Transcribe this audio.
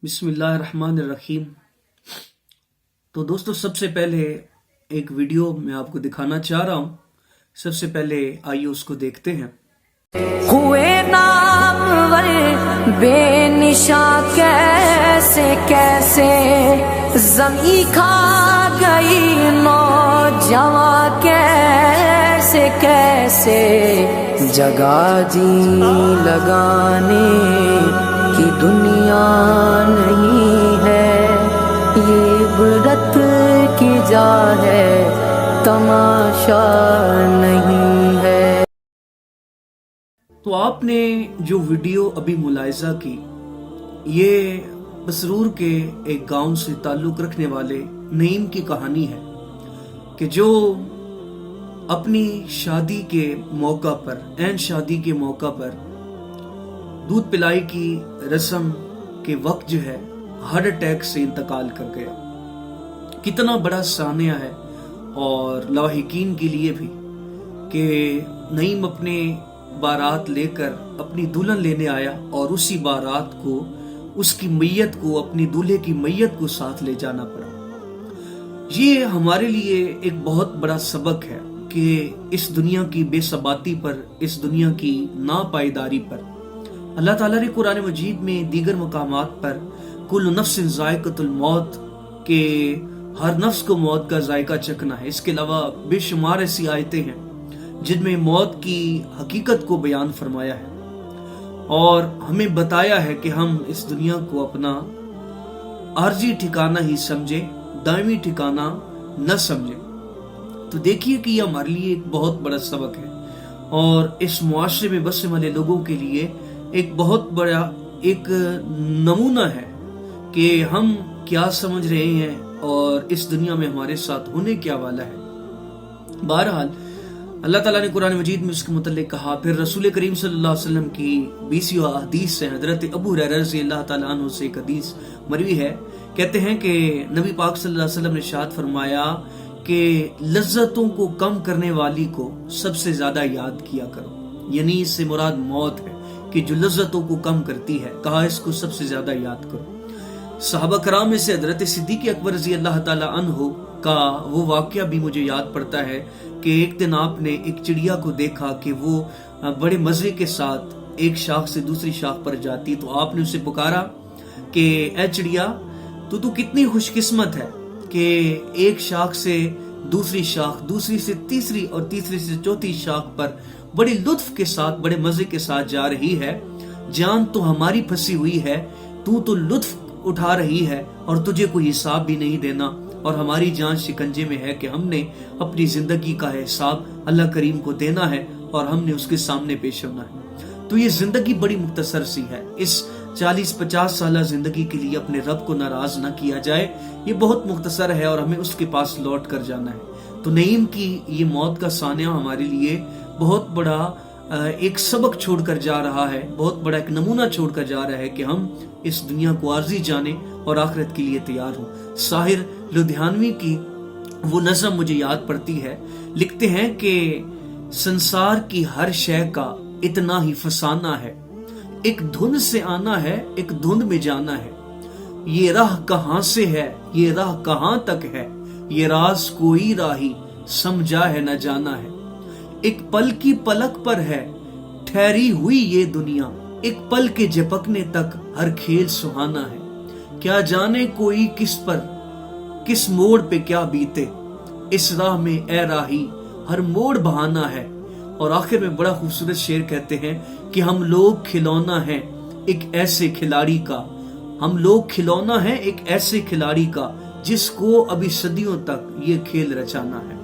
बिस्मिल्लाहिर्रहमानिर्रहीम। तो दोस्तों, सबसे पहले एक वीडियो मैं आपको दिखाना चाह रहा हूँ। सबसे पहले आइए उसको देखते हैं। हुए नामवर बेनिशा कैसे कैसे जमी खा गई नौजवां कैसे कैसे जगा जी लगाने की दुनिया नहीं है, ये इबरत की जा है तमाशा नहीं है। तो आपने जो वीडियो अभी मुलाहिजा की, ये बसरूर के एक गांव से ताल्लुक रखने वाले नईम की कहानी है कि जो अपनी शादी के मौका पर, ऐन शादी के मौका पर दूध पिलाई की रस्म के वक्त जो है हार्ट अटैक से इंतकाल कर गया। कितना बड़ा सानिया है और लाहिकीन के लिए भी कि नईम अपने बारात लेकर अपनी दुल्हन लेने आया और उसी बारात को, उसकी मैयत को, अपनी दूल्हे की मैयत को साथ ले जाना पड़ा। ये हमारे लिए एक बहुत बड़ा सबक है कि इस दुनिया की बेसबाती पर, इस दुनिया की नापायदारी पर अल्लाह ताला ने कुरान मजीद में दीगर मकामात पर कुल्लु नफ्सिन ज़ायक़तुल मौत के हर नफ्स को मौत का जायका चखना है। इसके अलावा बेशुमार ऐसी आयतें हैं जिनमें मौत की हकीकत को बयान फरमाया है और हमें बताया है कि हम इस दुनिया को अपना आर्जी ठिकाना ही समझे, दायमी ठिकाना न समझे। तो देखिए कि यह हमारे लिए एक बहुत बड़ा सबक है और इस मुआशरे में बसने वाले लोगों के लिए एक बहुत बड़ा एक नमूना है कि हम क्या समझ रहे हैं और इस दुनिया में हमारे साथ होने क्या वाला है। बहरहाल अल्लाह ताला ने कुरान मजीद में उसके मुतल्लिक कहा। फिर रसूल करीम सल्लल्लाहु अलैहि वसल्लम की 20वीं हदीस से हजरत अबू हुरैरा रज़ियल्लाहु ताला अन्हु से एक हदीस मरवी है। कहते हैं कि नबी पाक सल्लल्लाहु अलैहि वसल्लम ने इरशाद फरमाया कि लज्जतों को कम करने वाली को सबसे ज्यादा याद किया करो। यानी इससे मुराद मौत है कि जो लज्जतों को कम करती है, कहा इसको सबसे ज्यादा याद करो। सहाबा कराम में से हजरत सिद्दीक़ अकबर रज़ियल्लाहु ताला अन्हु का वो वाकया भी मुझे याद पड़ता है कि एक दिन आपने एक चिड़िया को देखा कि वो बड़े मजे के साथ एक शाख से दूसरी शाख पर जाती, तो आपने उसे पुकारा कि ए चिड़िया, तू कितनी खुशकिस्मत है कि एक शाख से दूसरी शाख, दूसरी से तीसरी और तीसरी से चौथी शाख पर बड़े लुत्फ के साथ, बड़े मजे के साथ जा रही है। जान तो हमारी फंसी हुई है, तू तो लुत्फ उठा रही है और तुझे कोई हिसाब भी नहीं देना और हमारी जान शिकंजे में है कि हमने अपनी जिंदगी का हिसाब अल्लाह करीम को देना है और हमने उसके सामने पेश होना है। तो ये जिंदगी बड़ी मुख्तसर सी है। इस 40-50 साल जिंदगी के लिए अपने रब को नाराज ना किया जाए, ये बहुत मुख्तसर है और हमें उसके पास लौट कर जाना है। तो नईम की ये मौत का सानिया हमारे लिए बहुत बड़ा एक सबक छोड़कर जा रहा है, बहुत बड़ा एक नमूना छोड़कर जा रहा है कि हम इस दुनिया को आर्जी जाने और आखिरत के लिए तैयार हो। साहिर लुधियानवी की वो नज़म मुझे याद पड़ती है। लिखते हैं कि संसार की हर शय का इतना ही फसाना है, एक धुंध से आना है, एक धुंध में जाना है। ये राह कहाँ से है, ये राह कहाँ तक है, ये राज कोई राही समझा है न जाना है। एक पल की पलक पर है ठहरी हुई ये दुनिया, एक पल के झपकने तक हर खेल सुहाना है। क्या जाने कोई किस पर, किस मोड़ पे क्या बीते, इस राह में ए राही हर मोड़ बहाना है। और आखिर में बड़ा खूबसूरत शेर कहते हैं कि हम लोग खिलौना है एक ऐसे खिलाड़ी का, हम लोग खिलौना है एक ऐसे खिलाड़ी का जिसको अभी सदियों तक ये खेल रचाना है।